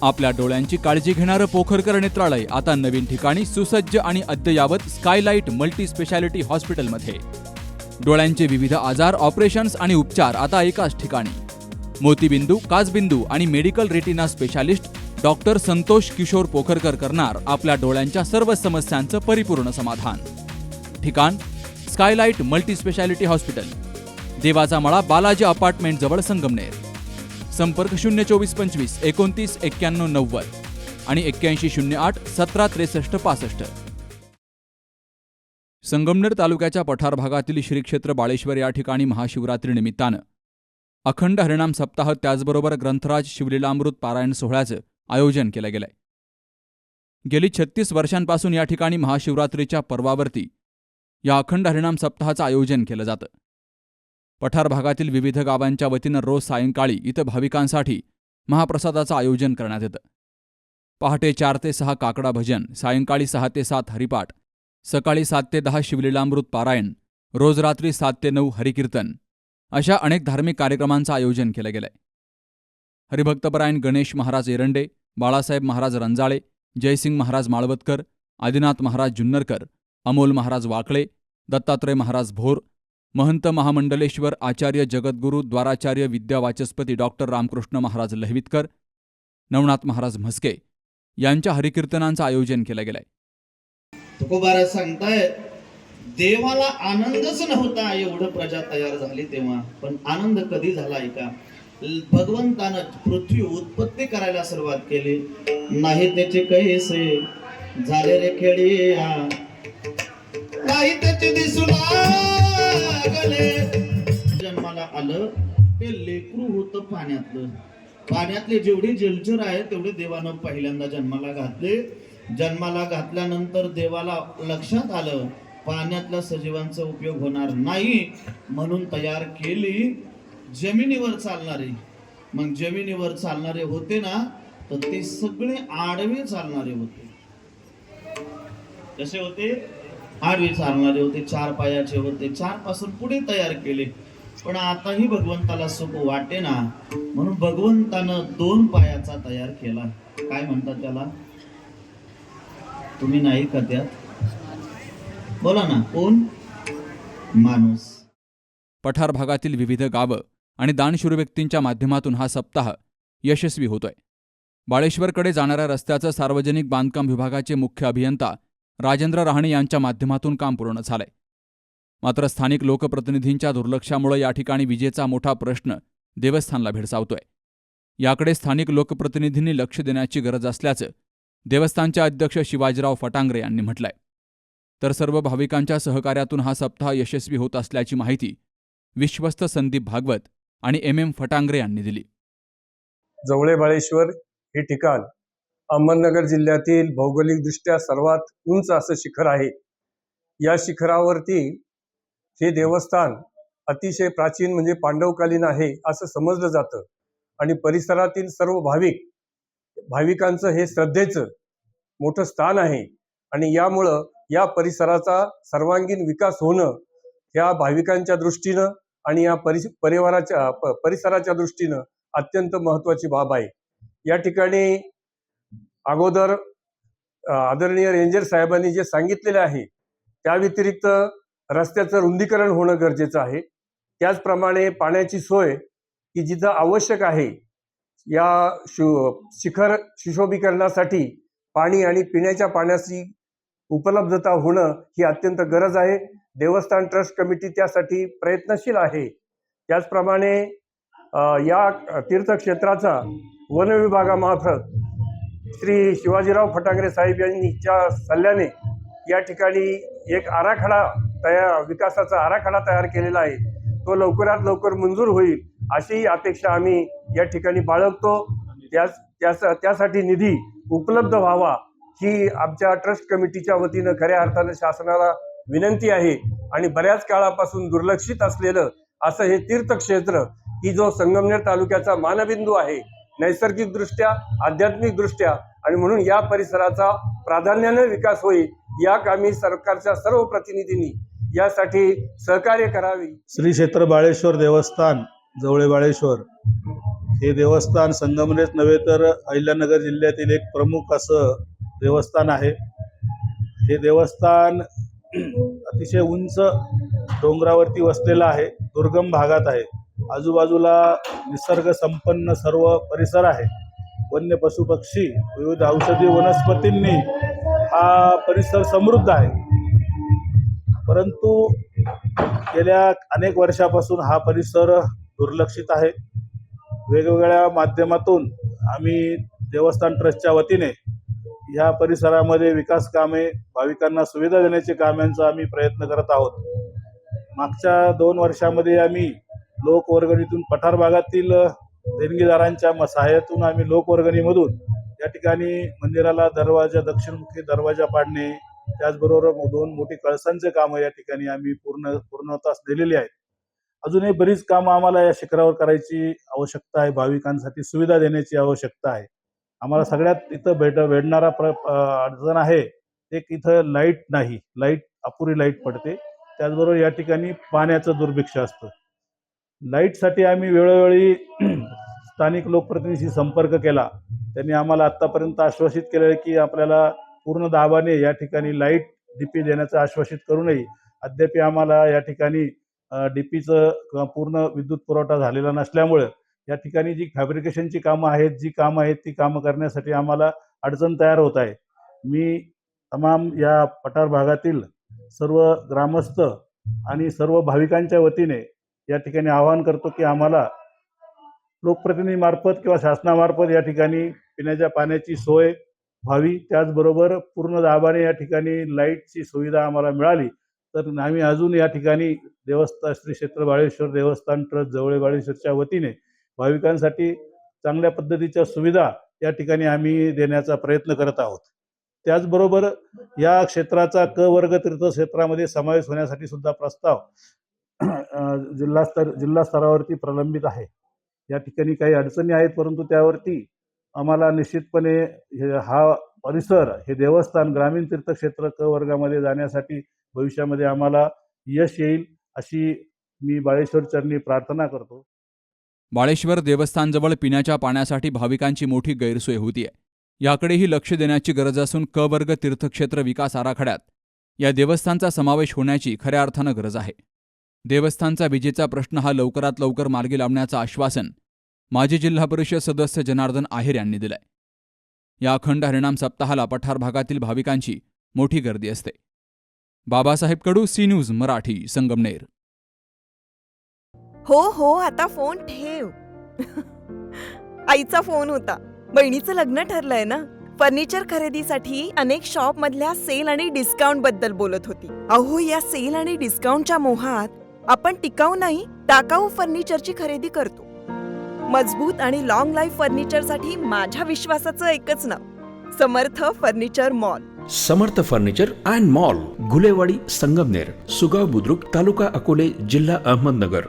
आपल्या डोळ्यांची काळजी घेणारं पोखरकर नेत्रालय आता नवीन ठिकाणी सुसज्ज आणि अद्ययावत स्कायलाइट मल्टी स्पेशालिटी हॉस्पिटलमध्ये. डोळ्यांचे विविध आजार, ऑपरेशन्स आणि उपचार आता एकाच ठिकाणी. मोतीबिंदू, काचबिंदू आणि medical retina specialist doctor Santosh Kishor Pokharkar करणार आपल्या डोळ्यांच्या सर्व समस्यांचं परिपूर्ण समाधान. ठिकाण स्कायलाइट मल्टी स्पेशालिटी हॉस्पिटल, देवाचा मळा, बालाजी अपार्टमेंट जवळ, संगमनेर. संपर्क 02425 29 91 90 आणि 8108 17 63 65. संगमनेर तालुक्याच्या पठार भागातील श्री क्षेत्र बाळेश्वर या ठिकाणी महाशिवरात्री निमित्तानं अखंड हरिनाम सप्ताह त्याचबरोबर ग्रंथराज शिवलीलामृत पारायण सोहळ्याचं आयोजन केलं गेलंय. गेली 36 वर्षांपासून या ठिकाणी महाशिवरात्रीच्या पर्वावरती या अखंड हरिनाम सप्ताहाचं आयोजन केलं जातं. पठार भागातील विविध गावांच्या वतीनं रोज सायंकाळी इथं भाविकांसाठी महाप्रसादाचं आयोजन करण्यात येतं. पहाटे 4 ते 6 काकडा भजन, सायंकाळी 6 ते 7 हरिपाठ, सकाळी 7 ते 10 शिवलीलामृत पारायण, रोज रात्री 7 ते 9 हरिकीर्तन अशा अनेक धार्मिक कार्यक्रमांचं आयोजन केलं गेलंय. हरिभक्तपरायण गणेश महाराज एरंडे, बाळासाहेब महाराज रंजाळे, जयसिंग महाराज माळवतकर, आदिनाथ महाराज जुन्नरकर, अमोल महाराज वाकळे, दत्तात्रय महाराज भोर, महंत महामंडलेश्वर आचार्य जगद्गुरू द्वाराचार्य विद्यावाचस्पती डॉक्टर रामकृष्ण महाराज लहवितकर, नवनाथ महाराज म्हस्के यांच्या हरिकीर्तनांचं आयोजन केलं गेलंय. तुकोबारा सांगताय, देवाला आनंदच नव्हता, एवढं प्रजा तयार झाली तेव्हा. पण आनंद कधी झाला ऐका, भगवंतानं पृथ्वी उत्पत्ती करायला सुरुवात केली. नाही त्याचे कैसे झाले रे खेळी, नाही त्याचे दिसू लागले. जन्माला आलं ते लेकरू होतं पाण्यातलं. पाण्यातले जेवढे जलचर आहेत तेवढे देवानं पहिल्यांदा जन्माला घातले. जन्माला घातल्यानंतर देवाला लक्षात आलं पाण्यातल्या सजीवांचा उपयोग होणार नाही, म्हणून तयार केली जमिनीवर चालणारे. मग जमिनीवर चालणारे होते ना, तर ते सगळे आडवे चालणारे होते. कसे होते? आडवे चालणारे होते, 4 पायाचे होते. 4 पासून पुढे तयार केले. पण आताही भगवंताला सुख वाटे ना, म्हणून भगवंतानं 2 पायाचा तयार केला. काय म्हणतात त्याला? तुम्ही नाही का त्यात? बोला ना, कोण? माणूस. पठार भागातील विविध गावं आणि दानशूर व्यक्तींच्या माध्यमातून हा सप्ताह यशस्वी होतोय. बाळेश्वरकडे जाणाऱ्या रस्त्याचं सार्वजनिक बांधकाम विभागाचे मुख्य अभियंता राजेंद्र राहणे यांच्या माध्यमातून काम पूर्ण झालंय. मात्र स्थानिक लोकप्रतिनिधींच्या दुर्लक्षामुळे या ठिकाणी विजेचा मोठा प्रश्न देवस्थानला भेडसावतोय. याकडे स्थानिक लोकप्रतिनिधींनी लक्ष देण्याची गरज असल्याचं देवस्थानचे अध्यक्ष शिवाजीराव फटांगरे यांनी म्हटलंय. तर सर्व भाविकांच्या सहकार्यातून हा सप्ताह यशस्वी होत असल्याची माहिती विश्वस्त संदीप भागवत आणि MM फटांगरे यांनी दिली. जवळे बाळेश्वर हे ठिकाण अहमदनगर जिल्ह्यातील भौगोलिकदृष्ट्या सर्वात उंच असं शिखर आहे. या शिखरावरती हे देवस्थान अतिशय प्राचीन म्हणजे पांडवकालीन आहे असं समजलं जातं. आणि परिसरातील सर्व भाविकांचं हे श्रद्धेचं मोठं स्थान आहे. आणि यामुळं या परिसराचा सर्वांगीण विकास होणं या भाविकांच्या दृष्टीनं आणि या परिसराच्या दृष्टीनं अत्यंत महत्त्वाची बाब आहे. या ठिकाणी अगोदर आदरणीय रेंजर साहेबांनी जे सांगितलेले आहे त्या व्यतिरिक्त रस्त्याचं रुंदीकरण होणं गरजेचं आहे. त्याचप्रमाणे पाण्याची सोय की जिथं आवश्यक आहे या शिखर सुशोभीकरणासाठी पाणी आणि पिण्याच्या पाण्याची उपलब्धता होणं ही अत्यंत गरज आहे. देवस्थान ट्रस्ट कमिटी त्यासाठी प्रयत्नशील आहे. त्याचप्रमाणे या तीर्थक्षेत्राचा वन विभागामार्फत श्री शिवाजीराव फटांगरे साहेब यांच्या सल्ल्याने या ठिकाणी एक विकासाचा आराखडा तयार केलेला आहे. तो लवकरात लवकर मंजूर होईल अशी अपेक्षा आम्ही या ठिकाणी बाळगतो. त्यासाठी निधी उपलब्ध व्हावा ही आमच्या ट्रस्ट कमिटीच्या वतीनं खऱ्या अर्थानं शासनाला विनंती आहे. आणि बऱ्याच काळापासून दुर्लक्षित असलेलं असं हे तीर्थक्षेत्र की जो संगमनेर तालुक्याचा मानबिंदू आहे, नैसर्गिकदृष्ट्या, आध्यात्मिकदृष्ट्या, आणि म्हणून या परिसराचा प्राधान्याने विकास होईल या कामी सरकारच्या सर्व प्रतिनिधींनी यासाठी सहकार्य करावे. श्री क्षेत्र बाळेश्वर देवस्थान जवळे बाळेश्वर हे देवस्थान संगमनेरच नव्हे तर अहिल्यानगर जिल्ह्यातील एक प्रमुख असं देवस्थान आहे. हे देवस्थान अतिशय उंच डोंगरावरती वसलेलं आहे, दुर्गम भागात आहे. आजूबाजूला निसर्ग संपन्न सर्व परिसर आहे. वन्य पशु पक्षी विविध औषधी वनस्पतींनी हा परिसर समृद्ध आहे. परंतु गेल्या अनेक वर्षापासून हा परिसर दुर्लक्षित आहे. वेगवेगळ्या माध्यमातून आम्ही देवस्थान ट्रस्टच्या वतीने ह्या परिसरामध्ये विकास कामे, भाविकांना सुविधा देण्याचे कामांचा आम्ही प्रयत्न करत आहोत. मागच्या 2 वर्षामध्ये आम्ही लोकवर्गणीतून पठार भागातील देणगीदारांच्या सहाय्यातून आम्ही लोकवर्गणीमधून या ठिकाणी मंदिराला दक्षिणमुखी दरवाजा पाडणे, त्याचबरोबर 2 मोठी कळसांचे कामं या ठिकाणी आम्ही पूर्णत्वास नेलेली आहेत. अजूनही बरीच कामं आम्हाला या शिखरावर करायची आवश्यकता आहे. भाविकांसाठी सुविधा देण्याची आवश्यकता आहे. आम्हाला सगळ्यात इथं भेटणारा अडचण आहे, एक इथं लाईट नाही, अपुरी लाईट पडते. त्याचबरोबर या ठिकाणी पाण्याचं दुर्भिक्ष असतं. लाईटसाठी आम्ही वेळोवेळी स्थानिक लोकप्रतिनिधीशी संपर्क केला. त्यांनी आम्हाला आत्तापर्यंत आश्वासित केलं की आपल्याला पूर्ण दाबाने या ठिकाणी लाईट डीपी देण्याचं आश्वासित करूनही अद्याप आम्हाला या ठिकाणी डीपीचं पूर्ण विद्युत पुरवठा झालेला नसल्यामुळे या ठिकाणी जी फॅब्रिकेशनची कामं आहेत, ती कामं करण्यासाठी आम्हाला अडचण तयार होत आहे. मी तमाम या पठार भागातील सर्व ग्रामस्थ आणि सर्व भाविकांच्या वतीने या ठिकाणी आवाहन करतो की आम्हाला लोकप्रतिनिधीमार्फत किंवा शासनामार्फत या ठिकाणी पिण्याच्या पाण्याची सोय व्हावी. त्याचबरोबर पूर्ण दाबाने या ठिकाणी लाईटची सुविधा आम्हाला मिळाली तर आम्ही अजून या ठिकाणी देवस्थान श्री क्षेत्र बाळेश्वर देवस्थान ट्रस्ट जवळे बाळेश्वरच्या वतीने भाविकांसाठी चांगल्या पद्धतीच्या सुविधा या ठिकाणी आम्ही देण्याचा प्रयत्न करत आहोत. त्याचबरोबर या क्षेत्राचा क वर्ग तीर्थक्षेत्रामध्ये समावेश होण्यासाठी सुद्धा प्रस्ताव जिल्हा स्तरावरती प्रलंबित आहे. या ठिकाणी काही अडचणी आहेत, परंतु त्यावरती आम्हाला निश्चितपणे हा परिसर, हे देवस्थान ग्रामीण तीर्थक्षेत्र क वर्गामध्ये जाण्यासाठी भविष्यामध्ये आम्हाला यश येईल अशी मी बाळेश्वर चरणी प्रार्थना करतो. बाळेश्वर देवस्थानजवळ पिण्याच्या पाण्यासाठी भाविकांची मोठी गैरसोय होतीये. याकडेही लक्ष देण्याची गरज असून क वर्ग तीर्थक्षेत्र विकास आराखड्यात या देवस्थानचा समावेश होण्याची खऱ्या अर्थानं गरज आहे. देवस्थानचा विजेचा प्रश्न हा लवकरात लवकर मार्गी लावण्याचं आश्वासन माजी जिल्हा परिषद सदस्य जनार्दन आहेर यांनी दिलंय. या अखंड हरिनाम सप्ताहाला पठार भागातील भाविकांची मोठी गर्दी असते. बाबासाहेब कडू, सी न्यूज मराठी, संगमनेर. हो आता फोन ठेव. आईचा फोन होता. बहिणीचं लग्न ठरलंय ना. फर्निचर खरेदीसाठी अनेक शॉप मधल्या सेल आणि डिस्काउंट बद्दल बोलत होती. अहो, या सेल आणि डिस्काउंटच्या मोहात आपण टिकाऊ नाही, टाकाऊ फर्निचरची खरेदी करतो. मजबूत आणि लॉंग लाईफ फर्निचरसाठी माझ्या विश्वासाचं एकच नाव, Samarth furniture mall. Samarth furniture and mall, Gulewadi, Sangamner, Sugaon Budruk, taluka Akole, जिल्हा अहमदनगर.